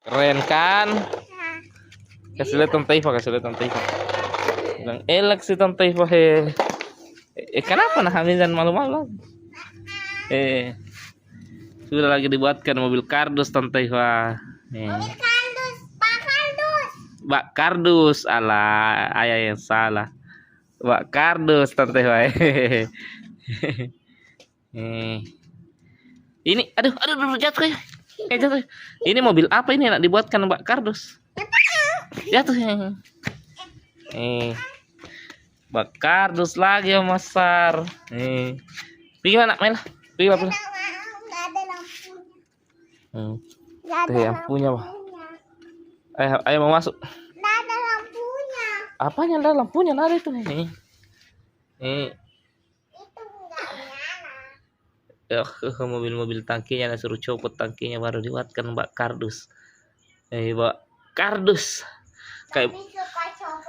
Keren kan? Kasih lihat Tante Iva, kasih lihat Tante Iva. Bilang elak sih Tante Iva he. Kenapa nah Hamizan malu-malu? Sudah lagi dibuatkan mobil kardus Tante Iva. Mobil kardus, Pak Kardus. Bak kardus, alah, ayah yang salah. Bak kardus Tante Iva. Ini, aduh, jatuh ya. Jatuh. Ini mobil apa ini nak dibuatkan bak kardus? Jatuh. Bak kardus lagi ya Masar. Pergi lah nak main lah. Pergi lah. Nggak ada lampunya. Nggak Tuh yang punya Pak. Ayo mau masuk. Nggak ada lampunya. Apanya ada lampunya? Nggak ada itu nih. Itu nggak nyala. Mobil-mobil tangkinya suruh copot tangkinya baru dibuatkan bak kardus. Bak kardus. Kayak Tapi suka copot